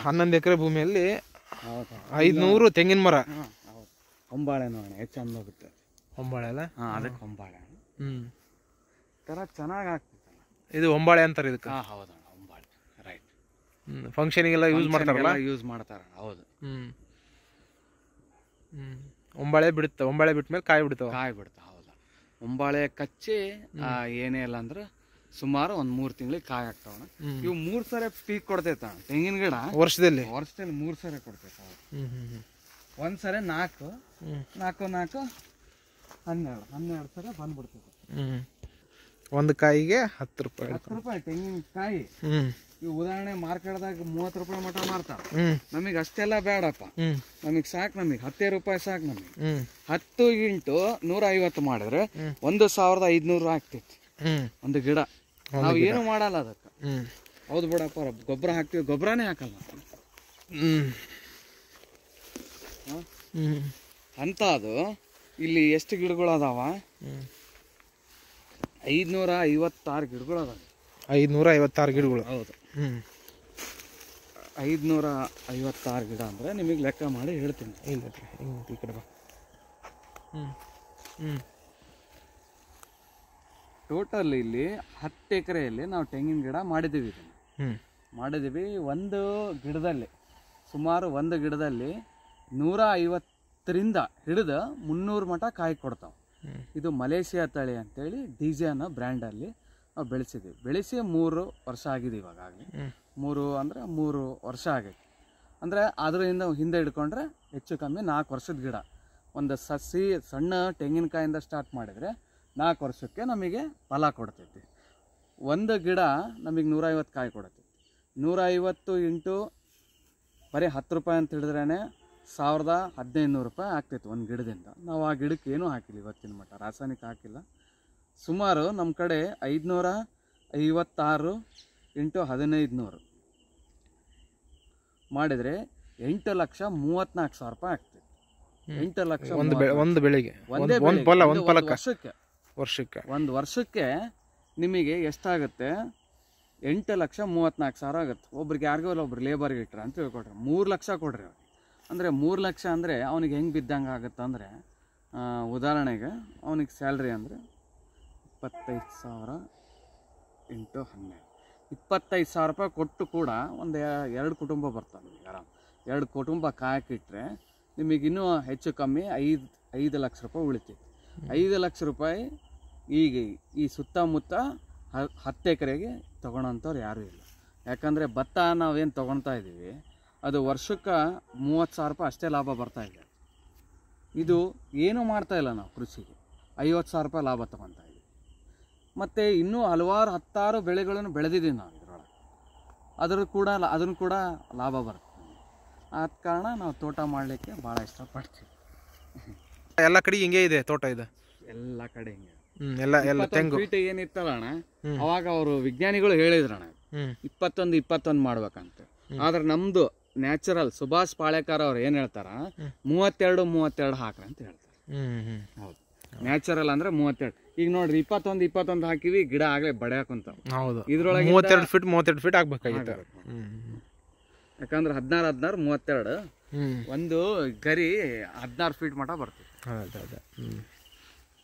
11 ಎಕರೆ ಭೂಮಿಯಲ್ಲಿ 500 ತೆಂಗಿನ ಮರ. ಹೊಂಬಾಳೆ ನೋಡೋಣ ಎಷ್ಟು ಚಂದ ಹೋಗುತ್ತೆ. ಹೊಂಬಾಳೆ ಅಲ್ಲ? ಅದಕ್ಕೆ ಹೊಂಬಾಳೆ. ಥರ ಚೆನ್ನಾಗಿ ಆಗ್ತಿತ್ತಲ್ಲ. ಇದು ಒಂಬಾಳೆ ಅಂತಾರೆ ಇದಕ್ಕೆ. ಹಾಂ ಹೌದಣ್ಣ, ಒಂಬಾಳೆ, ರೈಟ್. ಫಂಕ್ಷನಿಗೆಲ್ಲ ಯೂಸ್ ಮಾಡ್ತಾರಲ್ಲ. ಯೂಸ್ ಮಾಡ್ತಾರಣ್ಣ, ಹೌದು. ಒಂಬಾಳೆ ಬಿಡುತ್ತೆ, ಒಂಬಾಳೆ ಬಿಟ್ಟ ಮೇಲೆ ಕಾಯಿ ಬಿಡ್ತಾವೆ. ಕಾಯಿ ಬಿಡ್ತಾವೆ, ಹೌದಾ. ಒಂಬಾಳೆ ಕಚ್ಚಿ ಏನೇ ಇಲ್ಲ ಅಂದ್ರೆ ಸುಮಾರು ಒಂದು 3 ತಿಂಗಳಿಗೆ ಕಾಯಿ ಆಗ್ತಾವಣ್ಣ. ಇವು 3 ಸರಿ ಪೀಕ್ ಕೊಡ್ತೈತ ತೆಂಗಿನ ಗಿಡ ವರ್ಷದಲ್ಲಿ 3 ಸರಿ ಕೊಡ್ತೈತ. ಒಂದ್ಸರಿ 4 12 ಸರಿ ಬಂದ್ಬಿಡ್ತೈತೆ. ಒಂದು ಕಾಯಿಗೆ 10 ರೂಪಾಯಿ. 10 ರೂಪಾಯಿ ತೆಂಗಿನಕಾಯಿ. ಇವು ಉದಾಹರಣೆ ಮಾರ್ಕೆಟ್ದಾಗ 30 ರೂಪಾಯಿ ಮಟ ಮಾರ್ತಾರ. ನಮಗೆ ಅಷ್ಟೆಲ್ಲ ಬೇಡಪ್ಪ, ನಮಗೆ ಸಾಕು, ನಮಗೆ 10 ರೂಪಾಯಿ ಸಾಕು. ನಮಗೆ 10 × 150 ಮಾಡಿದ್ರೆ 1500 ಆಗ್ತೈತಿ ಒಂದು ಗಿಡ. ನಾವು ಏನು ಮಾಡಲ್ಲ ಅದಕ್ಕೆ. ಹೌದು ಬಿಡಪ್ಪ, ಗೊಬ್ಬರ ಹಾಕ್ತಿವಿ, ಗೊಬ್ಬರನೇ ಹಾಕಲ್ಲ ಅಂತ. ಅದು ಇಲ್ಲಿ ಎಷ್ಟು ಗಿಡಗಳು ಅದಾವ? 556 ಗಿಡಗಳು ಅದಾವ. 556 ಗಿಡಗಳು. ಹೌದು, 556 ಗಿಡ ಅಂದ್ರೆ ನಿಮಗೆ ಲೆಕ್ಕ ಮಾಡಿ ಹೇಳ್ತೀನಿ. ಇಲ್ಲ ಈ ಕಡೆ ಬಾ. ಟೋಟಲ್ ಇಲ್ಲಿ 10 ಎಕರೆಯಲ್ಲಿ ನಾವು ತೆಂಗಿನ ಗಿಡ ಮಾಡಿದ್ದೀವಿ. ಮಾಡಿದ್ದೀವಿ. ಒಂದು ಗಿಡದಲ್ಲಿ ಸುಮಾರು 150ರಿಂದ ಹಿಡಿದು 300 ಮಟ ಕಾಯಿ ಕೊಡ್ತಾವೆ. ಇದು ಮಲೇಷಿಯಾ ತಳಿ ಅಂತೇಳಿ DJ ಅನ್ನೋ ಬ್ರ್ಯಾಂಡಲ್ಲಿ ನಾವು ಬೆಳೆಸಿದ್ದೀವಿ. ಬೆಳೆಸಿ 3 ವರ್ಷ ಆಗಿದೆ ಇವಾಗಲೇ. 3 ವರ್ಷ ಆಗೈತಿ. ಅಂದರೆ ಅದರಿಂದ ಹಿಂದೆ ಹಿಡ್ಕೊಂಡ್ರೆ ಹೆಚ್ಚು ಕಮ್ಮಿ 4 ವರ್ಷದ ಗಿಡ. ಒಂದು ಸಸಿ ಸಣ್ಣ ತೆಂಗಿನಕಾಯಿಂದ ಸ್ಟಾರ್ಟ್ ಮಾಡಿದರೆ 4 ವರ್ಷಕ್ಕೆ ನಮಗೆ ಫಲ ಕೊಡ್ತೈತಿ. ಒಂದು ಗಿಡ ನಮಗೆ 150 ಕಾಯಿ ಕೊಡ್ತೈತಿ. 150 × ಬರೀ 10 ರೂಪಾಯಿ ಅಂತ ಹಿಡಿದ್ರೇ 1500 ರೂಪಾಯಿ ಆಗ್ತೈತಿ ಒಂದು ಗಿಡದಿಂದ. ನಾವು ಆ ಗಿಡಕ್ಕೆ ಏನೂ ಹಾಕಿಲ್ಲ ಇವತ್ತಿನ ಮಟ್ಟ, ರಾಸಾಯನಿಕ ಹಾಕಿಲ್ಲ. ಸುಮಾರು ನಮ್ಮ ಕಡೆ 556 × 1500 ಮಾಡಿದರೆ 8,34,000 ರೂಪಾಯಿ ಆಗ್ತೈತಿ. 8 ಲಕ್ಷ ಒಂದು ಬೆಳೆಗೆ, ಒಂದು ವರ್ಷಕ್ಕೆ ನಿಮಗೆ ಎಷ್ಟಾಗುತ್ತೆ? 8,34,000 ಆಗುತ್ತೆ. ಒಬ್ರಿಗೆ ಯಾರಿಗೋ ಒಬ್ರು ಲೇಬರ್ಗೆ ಇಟ್ರ ಅಂತ ಹೇಳ್ಕೊಡ್ರಿ 3 ಲಕ್ಷ ಕೊಡ್ರಿ ಅವ್ರಿಗೆ. ಅಂದರೆ 3 ಲಕ್ಷ ಅಂದರೆ ಅವ್ನಿಗೆ ಹೆಂಗೆ ಬಿದ್ದಂಗೆ ಆಗುತ್ತೆ ಅಂದರೆ, ಉದಾಹರಣೆಗೆ ಅವನಿಗೆ ಸ್ಯಾಲ್ರಿ ಅಂದರೆ 25,000 × 12 25,000 ರೂಪಾಯಿ ಕೊಟ್ಟು ಕೂಡ ಒಂದು 2 ಕುಟುಂಬ ಬರ್ತಾವೆ. ನಿಮಗೆ ಆರಾಮ್ 2 ಕುಟುಂಬ ಕಾಯಕ್ಕಿಟ್ರೆ ನಿಮಗೆ ಇನ್ನೂ ಹೆಚ್ಚು ಕಮ್ಮಿ 5 ಲಕ್ಷ ರೂಪಾಯಿ ಉಳಿತೈತಿ. 5 ಲಕ್ಷ ರೂಪಾಯಿ ಈಗ ಈ ಸುತ್ತಮುತ್ತ 10 ಎಕರೆಗೆ ತೊಗೊಳೋಂಥವ್ರು ಯಾರೂ ಇಲ್ಲ. ಯಾಕಂದರೆ ಭತ್ತ ನಾವೇನು ತೊಗೊಳ್ತಾ ಇದ್ದೀವಿ ಅದು ವರ್ಷಕ್ಕೆ 30,000 ರೂಪಾಯಿ ಅಷ್ಟೇ ಲಾಭ ಬರ್ತಾ ಇದೆ. ಇದು ಏನೂ ಮಾಡ್ತಾಯಿಲ್ಲ ನಾವು ಕೃಷಿಗೆ, 50,000 ರೂಪಾಯಿ ಲಾಭ ತೊಗೊತಾ ಇದ್ದೀವಿ. ಮತ್ತು ಇನ್ನೂ ಹಲವಾರು 10 ಬೆಳೆಗಳನ್ನು ಬೆಳೆದಿದ್ದೀವಿ ನಾವು ಇದರೊಳಗೆ. ಅದನ್ನು ಕೂಡ ಲಾಭ ಬರುತ್ತೆ. ಆದ ಕಾರಣ ನಾವು ತೋಟ ಮಾಡಲಿಕ್ಕೆ ಭಾಳ ಇಷ್ಟಪಡ್ತೀವಿ. ಎಲ್ಲ ಕಡೆ ಹಿಂಗೆ ಇದೆ ತೋಟ ಇದೆ, ಎಲ್ಲ ಕಡೆ ಹಿಂಗೆ. ಎಲ್ಲ ತೆಂಗು ಫೀಟ್ ಏನಿತ್ತಲ್ಲ ಅಣ್ಣ, ಅವಾಗ ಅವರು ವಿಜ್ಞಾನಿಗಳು ಹೇಳಿದ್ರಣ್ಣ 21 ಮಾಡ್ಬೇಕಂತ. ಆದ್ರೆ ನಮ್ದು ನ್ಯಾಚುರಲ್ ಸುಭಾಷ್ ಪಾಳೇಕರ್ ಅವ್ರು ಏನ್ ಹೇಳ್ತಾರ 32 ಹಾಕ್ರಿ ಅಂತ ಹೇಳ್ತಾರೆ. ಹೌದು, ನ್ಯಾಚುರಲ್ ಅಂದ್ರೆ 32. ಈಗ ನೋಡ್ರಿ 21 ಹಾಕಿವಿ, ಗಿಡ ಆಗ್ಲೇ ಬಡೆ ಹಾಕುಂತಾವ. ಇದ್ರೊಳಗೆ 32 ಫೀಟ್ ಆಗ್ಬೇಕಾಗಿತ್ತು. ಯಾಕಂದ್ರೆ 16 32 ಒಂದು ಗರಿ 16 ಫೀಟ್ ಮಟ ಬರ್ತದೆ.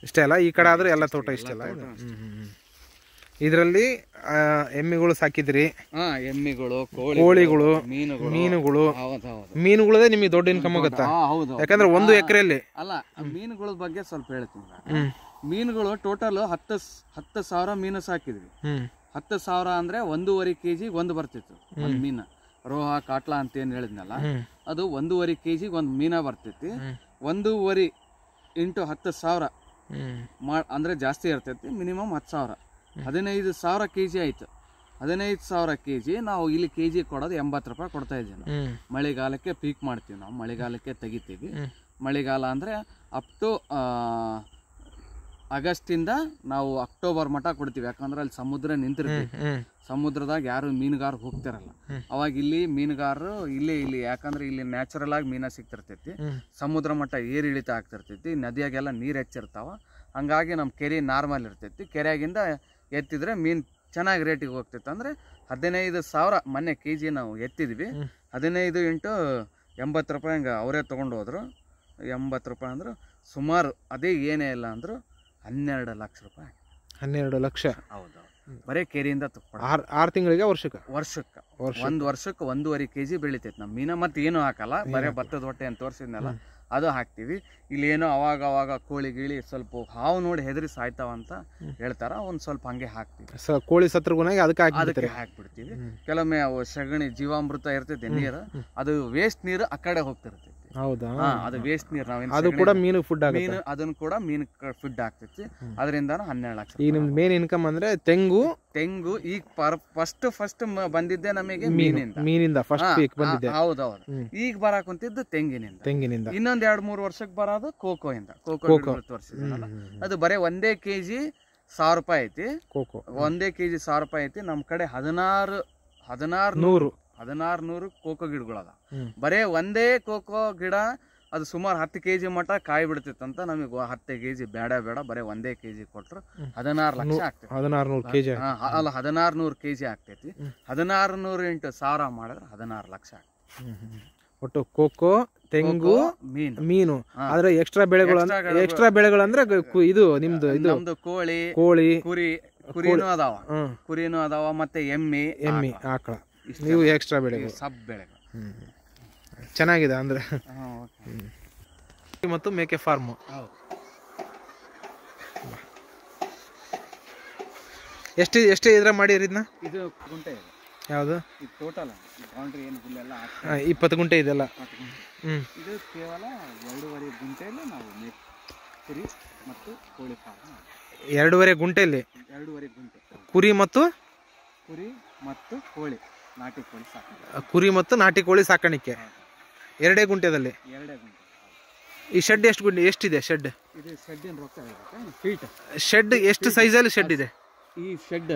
ಇಷ್ಟೇ ಅಲ್ಲ, ಈ ಕಡೆ ಆದ್ರೆ ಎಲ್ಲ ತೋಟ ಇಷ್ಟೆಲ್ಲ. ಇದರಲ್ಲಿ ಎಮ್ಮೆಗಳು ಸಾಕಿದ್ರಿ? ಎಮ್ಮೆಗಳು, ಕೋಳಿಗಳು, ಮೀನುಗಳು. ಮೀನುಗಳದೇ ನಿಮಗೆ ದೊಡ್ಡ ಇನ್ಕಮ್ ಆಗುತ್ತಾ? ಯಾಕಂದ್ರೆ 1 ಎಕರೆಯಲ್ಲಿ ಅಲ್ಲ, ಮೀನುಗಳ ಬಗ್ಗೆ ಸ್ವಲ್ಪ ಹೇಳ್ತೀನಿ. ಮೀನುಗಳು ಟೋಟಲ್ 10,000 ಮೀನು ಸಾಕಿದ್ವಿ. 10,000 ಅಂದ್ರೆ 1.5 kg ಒಂದು ಬರ್ತಿತ್ತು ಒಂದು ಮೀನು. ರೋಹ ಕಾಟ್ಲಾ ಅಂತ ಏನ್ ಹೇಳಿದ್ನಲ್ಲ, ಅದು 1.5 kg ಒಂದು ಮೀನ ಬರ್ತೈತಿ. 1.5 × 10,000 ಅಂದ್ರೆ ಜಾಸ್ತಿ ಇರ್ತೈತಿ. ಮಿನಿಮಮ್ 10,000, 15,000 kg ಆಯ್ತು. 15,000 kg ನಾವು ಇಲ್ಲಿ kg ಕೊಡೋದು 80 ರೂಪಾಯಿ ಕೊಡ್ತಾ ಇದ್ದೀವಿ. ಮಳೆಗಾಲಕ್ಕೆ ಪೀಕ್ ಮಾಡ್ತೀವಿ ನಾವು, ಮಳೆಗಾಲಕ್ಕೆ ತೆಗಿತೀವಿ. ಮಳೆಗಾಲ ಅಂದ್ರೆ ಅಪ್ ಟು ಆಗಸ್ಟಿಂದ ನಾವು ಅಕ್ಟೋಬರ್ ಮಟ ಕೊಡ್ತೀವಿ. ಯಾಕಂದ್ರೆ ಅಲ್ಲಿ ಸಮುದ್ರ ನಿಂತಿರ್ತೈತಿ, ಸಮುದ್ರದಾಗ ಯಾರು ಮೀನುಗಾರರು ಹೋಗ್ತಿರಲ್ಲ. ಅವಾಗ ಇಲ್ಲಿ ಮೀನುಗಾರರು ಇಲ್ಲಿ ಯಾಕಂದ್ರೆ ಇಲ್ಲಿ ನ್ಯಾಚುರಲ್ ಆಗಿ ಮೀನ ಸಿಗ್ತಿರ್ತೈತಿ. ಸಮುದ್ರ ಮಟ್ಟ ಏರು ಇಳಿತ ಆಗ್ತಿರ್ತೈತಿ, ನದಿಯಾಗೆಲ್ಲ ನೀರು ಹೆಚ್ಚಿರ್ತಾವ. ಹಂಗಾಗಿ ನಮ್ಮ ಕೆರೆ ನಾರ್ಮಲ್ ಇರ್ತೈತಿ. ಕೆರೆಯಾಗಿಂದ ಎತ್ತಿದ್ರೆ ಮೀನು ಚೆನ್ನಾಗಿ ರೇಟಿಗೆ ಹೋಗ್ತೈತೆ. ಅಂದರೆ 15,000 ಮೊನ್ನೆ kg ನಾವು ಎತ್ತಿದ್ವಿ. 15 × 80 ರೂಪಾಯಿ ಹಂಗೆ ಅವರೇ ತೊಗೊಂಡು ಹೋದ್ರು. 80 ರೂಪಾಯಿ ಅಂದ್ರೆ ಸುಮಾರು ಅದೇ ಏನೇ ಇಲ್ಲ ಅಂದರು 12 ಲಕ್ಷ ರೂಪಾಯಿ. 12 ಲಕ್ಷ. ಹೌದು, ಬರೀ ಕೆರೆಯಿಂದ ತುಪ್ಪ. 6 ತಿಂಗಳಿಗೆ ವರ್ಷಕ್ಕೆ 1 ವರ್ಷಕ್ಕೆ 1.5 kg ಬೆಳಿತೈತೆ ನಮ್ಮ ಮೀನ. ಮತ್ತೆ ಏನು ಹಾಕಲ್ಲ, ಬರೀ ಭತ್ತದ ಹೊಟ್ಟೆ ಅಂತ ತೋರಿಸಿದ್ನಲ್ಲ ಅದು ಹಾಕ್ತಿವಿ. ಇಲ್ಲಿ ಏನೋ ಅವಾಗ ಕೋಳಿ ಗಿಳಿ ಸ್ವಲ್ಪ ಹಾವು ನೋಡಿ ಹೆದರಿ ಸಾಯ್ತಾವ ಅಂತ ಹೇಳ್ತಾರ, ಒಂದ್ ಸ್ವಲ್ಪ ಹಂಗೆ ಹಾಕ್ತಿವಿ. ಕೋಳಿ ಸತ್ರಗುನಾಗಿ ಅದಕ್ಕೆ ಹಾಕ್ಬಿಡ್ತೀವಿ. ಕೆಲವೊಮ್ಮೆ ಅವು ಸಗಣಿ ಜೀವಾಮೃತ ಇರ್ತೈತೆ ನೀರು, ಅದು ವೇಸ್ಟ್ ನೀರು ಆ ಕಡೆ ಹೋಗ್ತಿರ್ತೈತಿ. ಹೌದಾ? ಅದು ವೇಸ್ಟ್ ನೀರು ಅದು ಕೂಡ ಮೀನು ಫುಡ್ ಮೀನು ಅದನ್ನು ಕೂಡ ಮೀನು ಫುಡ್ ಆಗ್ತೈತಿ. ಅದರಿಂದ 12 ಲಕ್ಷ. ಈಗ ನಿಮ್ದು ಮೇನ್ ಇನ್ಕಮ್ ಅಂದ್ರೆ ತೆಂಗು ಈಗ ಫಸ್ಟ್ ಬಂದಿದ್ದೆ ನಮಗೆ ಮೀನಿಂದ ಫಸ್ಟ್ ಪೀಕ್ ಬಂದಿದೆ. ಹೌದೌದು. ಈಗ ಬರಾಕ್ ಕುಂತಿದ್ದು ತೆಂಗಿನಿಂದ. ಇನ್ನೊಂದ್ 2-3 ವರ್ಷಕ್ಕೆ ಬರೋದು ಕೋಕೋ ಇಂದ. ಕೋಕೋ ತೋರಿಸಿದ್ನಲ್ಲ, ಅದು ಬರೀ 1 kg 1000 ರೂಪಾಯಿ ಐತಿ. 1 kg 1000 ರೂಪಾಯಿ ಐತಿ. ನಮ್ ಕಡೆ 1600 ಕೋಕೋ ಗಿಡಗಳದ. ಬರೇ ಒಂದೇ ಕೋಕೋ ಗಿಡ ಅದು ಸುಮಾರು 10 kg ಮಟ್ಟ ಕಾಯಿ ಬಿಡ್ತಿತ್ತಂತ. ನಮಗೆ 10 kg ಬೇಡ, ಬರೇ 1 kg ಕೊಟ್ರು 16 ಲಕ್ಷ ಆಗ್ತೈತಿ. 1600 kg ಅಲ್ಲ, 1600 kg ಆಗ್ತೈತಿ. 1600 × 1000 ಮಾಡಿದ್ರೆ 16 ಲಕ್ಷ ಆಗ್ತೈತಿ. ಒಟ್ಟು ಕೋಕೋ, ತೆಂಗು, ಮೀನು. ಆದ್ರೆ ಎಕ್ಸ್ಟ್ರಾ ಬೆಳೆಗಳು ಅಂದ್ರೆ ಇದು ನಿಮ್ದು ನಮ್ದು ಕೋಳಿ, ಕುರಿನೂ ಅದಾವ, ಮತ್ತೆ ಎಮ್ಮಿ, ಆಕಳ, ನೀವು ಎಕ್ಸ್ಟ್ರಾ ಬೆಳೆಗಳು, ಸಬ್ ಬೆಳೆಗಳು. ಚೆನ್ನಾಗಿದೆ ಅಂದ್ರೆ. ಮತ್ತು ಮೇಕೆ ಫಾರ್ಮ್ ಎಷ್ಟು ಇದ್ರ ಮಾಡಿರಿ ಇದನ್ನ? ಇದು ಗುಂಟೆ ಇದೆ. ಯಾವುದು? ಇದು ಟೋಟಲ್ ಬೌಂಡ್ರಿ ಏನು ಹುಲ್ಲೆಲ್ಲ 20 ಗುಂಟೆ ಇದೆಲ್ಲ. ಇದು ಕೇವಲ 2.5 ಗುಂಟೆಯಲ್ಲಿ ನಾವು ಕುರಿ ಮತ್ತು ಕೋಳಿ ಫಾರ್ಮ್. 2.5 ಗುಂಟೆಯಲ್ಲಿ 2.5 ಗುಂಟೆ ಕುರಿ ಮತ್ತು ಕೋಳಿ, ನಾಟಿ ಕೋಳಿ ಸಾಕಾಣಿಕೆ. ಕುರಿ ಮತ್ತು ನಾಟಿ ಕೋಳಿ ಸಾಕಾಣಿಕೆ 2 ಗುಂಟೆದಲ್ಲಿ. 2 ಗುಂಟೆ. ಈ ಶೆಡ್ ಎಷ್ಟಿದೆ? ಶೆಡ್ ಇದು ಶೆಡ್ಡಿನ ರೊಕ್ಕ ಫೀಟ್. ಶೆಡ್ ಎಷ್ಟು ಸೈಜಲ್ಲಿ ಶೆಡ್ ಇದೆ? ಈ ಶೆಡ್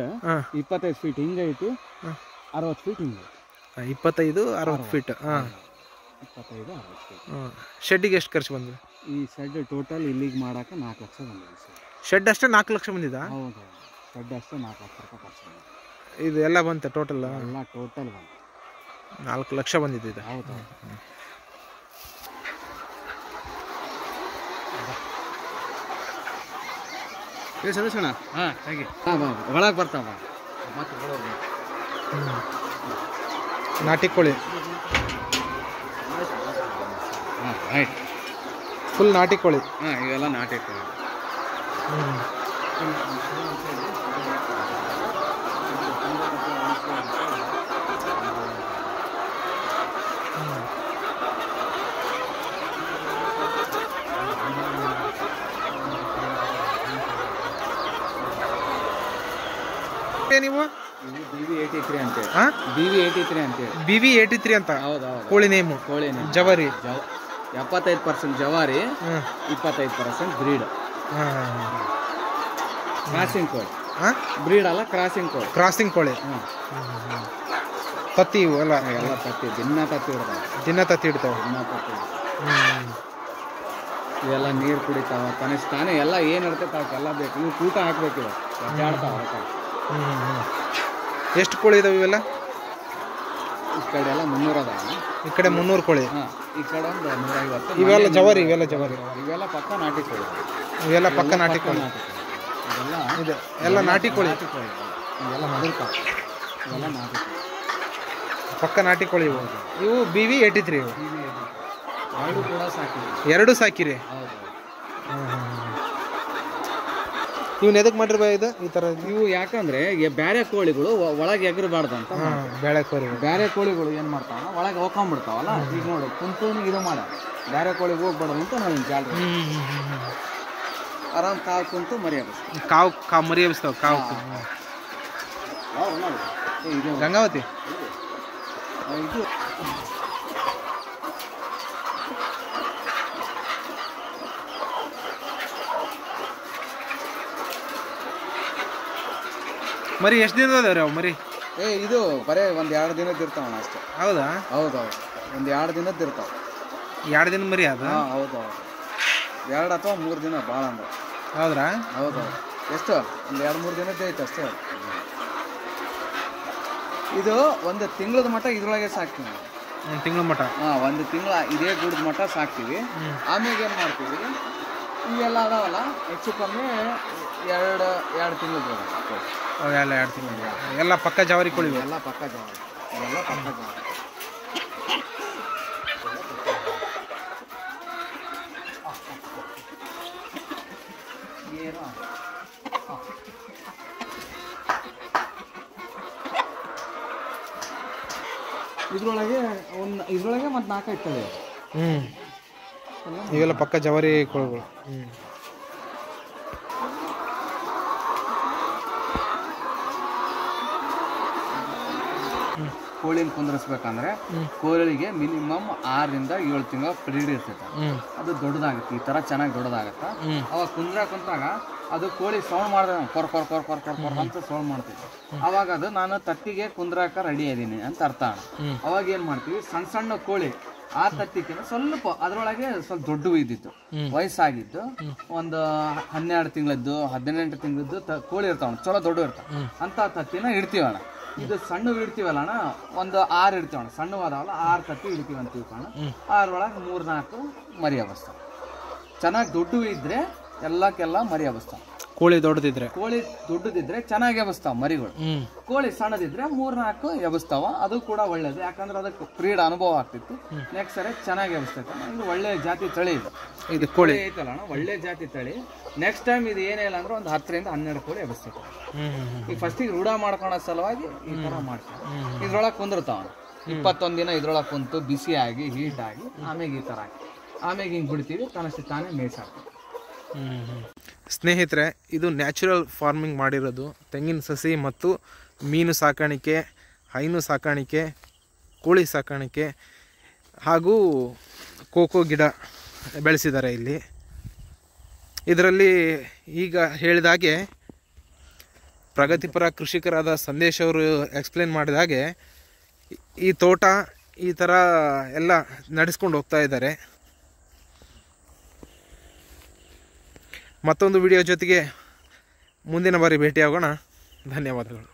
25 ಫೀಟ್ ಹಿಂಗೈತಿ, 60 ಫೀಟ್ ಹಿಂಗೆ. 25-60 ಫೀಟ್. 25-60 ಫೀಟ್. ಶೆಡ್ಡಿಗೆ ಎಷ್ಟು ಖರ್ಚು ಬಂದಿದೆ? ಈ ಶೆಡ್ ಟೋಟಲ್ ಇಲ್ಲಿಗೆ ಮಾಡಕ್ಕೆ 4 ಲಕ್ಷ ಬಂದಿದೆ. ಶೆಡ್ ಅಷ್ಟೇ 4 ಲಕ್ಷ ಬಂದಿದ? ಹೌದು, ಶೆಡ್ ಅಷ್ಟೇ 4 ಲಕ್ಷ ರೂಪಾಯಿ ಖರ್ಚು ಬಂದಿದೆ. ಇದು ಎಲ್ಲ ಬಂತ ಟೋಟಲ್? ಎಲ್ಲ ಟೋಟಲ್ ಬಂತು 4 ಲಕ್ಷ ಬಂದಿದೆ. ಹೌದು. ಸದಸ್ಯಣ ಒಳಗೆ ಬರ್ತಾವ ಮತ್ತೆ ನಾಟಿ ಕೋಳಿ ರೈಟ್, ಫುಲ್ ನಾಟಿ ಕೋಳಿ. ಇವೆಲ್ಲ ನಾಟಿ ಕೋಳಿ. ನೀವು BV83 ಅಂತ BV83 ಅಂತ ಕೋಳಿ ನೇಮು. ಜವಾರಿ 75% ಜವಾರಿ, 25% ಬ್ರೀಡ್. ಕ್ರಾಸಿಂಗ್ ಕೋಳಿ, ಬ್ರೀಡ್ ಅಲ್ಲ, ಕ್ರಾಸಿಂಗ್ ಕೋಳಿ. ತತ್ತಿ ಇವು ಎಲ್ಲ ತತ್ತಿ ದಿನ ತತ್ತಿ ಇಡ್ತಾವ. ಇವೆಲ್ಲ ನೀರು ಕುಡಿತಾವ, ತಾನೇ ಎಲ್ಲ ಏನಿರ್ತೈತೆ ಅವಕ್ಕೆಲ್ಲ ಬೇಕು. ಇವು ಊಟ ಹಾಕ್ಬೇಕು, ಆಡ್ತಾವ. ಎಷ್ಟು ಕೋಳಿ ಇದಾವೆ ಇವೆಲ್ಲ? ಈ ಕಡೆ ಎಲ್ಲ 300 ಅದಾವ. ಈ ಕಡೆ 300 ಕೋಳಿ. ಈ ಕಡೆ ಒಂದು 150. ಇವೆಲ್ಲ ಜವಾರಿ. ಇವೆಲ್ಲ ಪಕ್ಕ ನಾಟಿ ಕೋಳಿ. ಇವೆಲ್ಲ ಪಕ್ಕ ನಾಟಿ ಕೋಳಿ. ಎಲ್ಲ ನಾಟಿ ಕೋಳಿ. ಇವೆಲ್ಲ ಮದುರ್ತಾವ. ಇವೆಲ್ಲ ನಾಟಿ ಕೋಳಿ, ಪಕ್ಕ ನಾಟಿ ಕೋಳಿ. ಇವು BV83. ಎರಡು ಕೂಡ ಸಾಕಿರಿ. 2 ಸಾಕಿರಿ? ಇವ್ನ ಎದಕ್ಕೆ ಮಾಡಿರ್ಬ ಇದು ಈ ಥರ? ಇವು ಯಾಕಂದ್ರೆ ಬೇರೆ ಕೋಳಿಗಳು ಒಳಗೆ ಎಗರಬಾರ್ದು ಅಂತ. ಬೇರೆ ಕೋಳಿಗಳು ಏನು ಮಾಡ್ತಾವ, ಒಳಗೆ ಹೋಗ್ಕೊಂಡ್ಬಿಡ್ತಾವಲ್ಲ. ಈಗ ನೋಡಿ ಕುಂತೂನಿಗೆ ಇದು ಮಾಡ, ಬೇರೆ ಕೋಳಿಗೆ ಹೋಗ್ಬಾರ್ದು ಅಂತ ನಾವು ಹಿಂಗೆ ಜಾಲ ಆರಾಮ್ ಕಾವು ಕುಂತು ಮರಿಯಾಗಿಸ್ತಾವ. ಕಾವು ಮರಿಯಾಗಿಸ್ತಾವ. ಕಾವು ಗಂಗಾವತಿ ಇದು ಮರಿ ಎಷ್ಟು ದಿನದ ಅದಾವ್ರಿ ಅವು ಮರಿ? ಇದು ಬರೇ 1-2 ದಿನದ್ದು ಇರ್ತಾವಣ್ಣ ಅಷ್ಟೇ. ಹೌದಾ? ಹೌದೌದು, 1-2 ದಿನದ್ದು ಇರ್ತಾವ. 2 ದಿನ ಮರಿ ಅದ? ಹೌದೌದು, 2 ಅಥವಾ 3 ದಿನ ಭಾಳ ಅಂದ್ರೆ. ಹೌದ್ರಾ? ಹೌದೌದು. ಎಷ್ಟು ಒಂದು 2-3 ದಿನದ್ದೇ ಐತೆ ಅಷ್ಟೇ. ಇದು 1 ತಿಂಗಳದ ಮಟ್ಟ ಇದ್ರೊಳಗೆ ಸಾಕ್ತೀವಿ. 1 ತಿಂಗಳ ಮಟ್ಟ? 1 ತಿಂಗಳ ಇದೇ ಗುಡ್ದ ಮಟ್ಟ ಸಾಕ್ತೀವಿ. ಆಮೇಲೆ ಏನು ಮಾಡ್ತೀವಿ, ಇವೆಲ್ಲ ಅದಾವಲ್ಲ ಹೆಚ್ಚು ಕಮ್ಮಿ ಎರಡು ತಿಂಗಳು ಅವೆಲ್ಲ 2 ತಿಂಗಳು ಎಲ್ಲ ಪಕ್ಕ ಜವಾರಿ ಕೋಳಿ ಎಲ್ಲ ಪಕ್ಕ ಜವಾರಿ, ಇವೆಲ್ಲ ಪಕ್ಕ ಜವಾರಿ. ಇದ್ರೊಳಗೆ ಮತ್ತೆ 4 ಇರ್ತದೆ. ಇವೆಲ್ಲ ಪಕ್ಕ ಜವಾರಿ ಕೋಳಿಗಳು. ಕೋಳಿನ ಕುಂದ್ರಿಸ್ಬೇಕಂದ್ರೆ ಕೋಳಿಗೆ ಮಿನಿಮಮ್ 6 ರಿಂದ 7 ತಿಂಗಳ ಪೀರಿಯಡ್ ಇರ್ತೈತೆ. ಅದು ದೊಡ್ಡದಾಗುತ್ತೆ, ಈ ತರ ಚೆನ್ನಾಗಿ ದೊಡ್ಡದಾಗತ್ತ. ಅವಾಗ ಕುಂತಾಗ ಅದು ಕೋಳಿ ಸೌಂಡ್ ಮಾಡಿದ್ರೆ ಕೊರ್ ಕೊರ್ ಕೊರ್ ಕೊರ್ ಕೊರ್ ಕೊರ್ ಅಂತ ಸೌಂಡ್ ಮಾಡ್ತೈತೆ. ಅವಾಗ ಅದು ನಾನು ತತ್ತಿಗೆ ಕುಂದ್ರಾಕ ರೆಡಿ ಇದೀನಿ ಅಂತ ಅರ್ಥ. ಅವಾಗ ಏನ್ ಮಾಡ್ತೀವಿ, ಸಣ್ಣ ಸಣ್ಣ ಕೋಳಿ ಆ ತತ್ತಿಗೆ ಸ್ವಲ್ಪ ಅದ್ರೊಳಗೆ ಸ್ವಲ್ಪ ದೊಡ್ಡ ಇದ್ದಿತ್ತು, ವಯಸ್ಸಾಗಿದ್ದು ಒಂದು 12 ತಿಂಗಳದ್ದು 18 ತಿಂಗಳದ್ದು ಕೋಳಿ ಇರ್ತಾವ, ಚಲೋ ದೊಡ್ಡ ಇರ್ತಾವ. ಅಂತ ತತ್ತಿನ ಇಡ್ತೀವಣ್ಣ. ಇದು ಸಣ್ಣ ಇಡ್ತೀವಲ್ಲ ಅಣ್ಣ, ಒಂದು 6 ಇಡ್ತೀವಣ್ಣ. ಸಣ್ಣವಾದವಲ್ಲ 6 ತತ್ತಿ ಇಡ್ತೀವಿ ಅಂತ ತಿಳ್ಕೋಣ. 6 ಒಳಗೆ 3-4 ಮರಿ ಹಬ್ಬಸ್ತಾವ. ಚೆನ್ನಾಗಿ ದೊಡ್ಡ ಇದ್ರೆ ಎಲ್ಲಕ್ಕೆಲ್ಲ ಮರಿ ಹಬ್ಬಸ್ತಾವ. ಕೋಳಿ ದೊಡ್ಡದಿದ್ರೆ ಚೆನ್ನಾಗಿ ಎಬಸ್ತಾವ ಮರಿಗಳು. ಕೋಳಿ ಸಣ್ಣದಿದ್ರೆ 3-4 ಎಬಸ್ತಾವ. ಅದು ಕೂಡ ಒಳ್ಳೇದು, ಯಾಕಂದ್ರೆ ಅದಕ್ಕೆ ಫ್ರೀಡ್ ಅನುಭವ ಆಗ್ತಿತ್ತು. ನೆಕ್ಸ್ಟ್ ಸರಿ ಚೆನ್ನಾಗಿ ಎಬಸ್ತೈತೆ. ಇದು ಒಳ್ಳೆ ಜಾತಿ ತಳಿ ಇದು ಕೋಳಿ ಐತಲ್ಲ ಅಣ್ಣ, ಒಳ್ಳೆ ಜಾತಿ ತಳಿ. ನೆಕ್ಸ್ಟ್ ಟೈಮ್ ಇದು ಏನೇ ಇಲ್ಲ ಅಂದ್ರೆ ಒಂದು 10 ರಿಂದ 12 ಕೋಳಿ ಎಬಸ್ತೈತೆ. ಈಗ ಫಸ್ಟಿಗೆ ರೂಢ ಮಾಡ್ಕೊಳೋ ಸಲುವಾಗಿ ಈ ತರ ಮಾಡ್ತೀವಿ. ಇದ್ರೊಳಗೆ ಕುಂದಿರ್ತಾವ 21 ದಿನ ಇದ್ರೊಳಗೆ ಕುಂತು ಬಿಸಿ ಆಗಿ ಹೀಟ್ ಆಗಿ ಆಮೇಲೆ ಈ ತರ ಆಗಿ ಆಮೇಲೆ ಹಿಂಗೆ ಬಿಡ್ತೀವಿ, ತಾನೇ ಮೇಯ್ಸಾಕ್ತೀವಿ. ಸ್ನೇಹಿತರೆ, ಇದು ನ್ಯಾಚುರಲ್ ಫಾರ್ಮಿಂಗ್ ಮಾಡಿರೋದು. ತೆಂಗಿನ ಸಸಿ ಮತ್ತು ಮೀನು ಸಾಕಾಣಿಕೆ, ಹೈನು ಸಾಕಾಣಿಕೆ, ಕೋಳಿ ಸಾಕಾಣಿಕೆ ಹಾಗೂ ಕೋಕೋ ಗಿಡ ಬೆಳೆಸಿದ್ದಾರೆ ಇಲ್ಲಿ. ಇದರಲ್ಲಿ ಈಗ ಹೇಳಿದಾಗೆ ಪ್ರಗತಿಪರ ಕೃಷಿಕರಾದ ಸಂದೇಶ್ ಅವರು ಎಕ್ಸ್ಪ್ಲೇನ್ ಮಾಡಿದ ಹಾಗೆ ಈ ತೋಟ ಈ ಥರ ಎಲ್ಲ ನಡೆಸ್ಕೊಂಡು ಹೋಗ್ತಾ ಇದ್ದಾರೆ. ಮತ್ತೊಂದು ವಿಡಿಯೋ ಜೊತೆಗೆ ಮುಂದಿನ ಬಾರಿ ಭೇಟಿಯಾಗೋಣ. ಧನ್ಯವಾದಗಳು.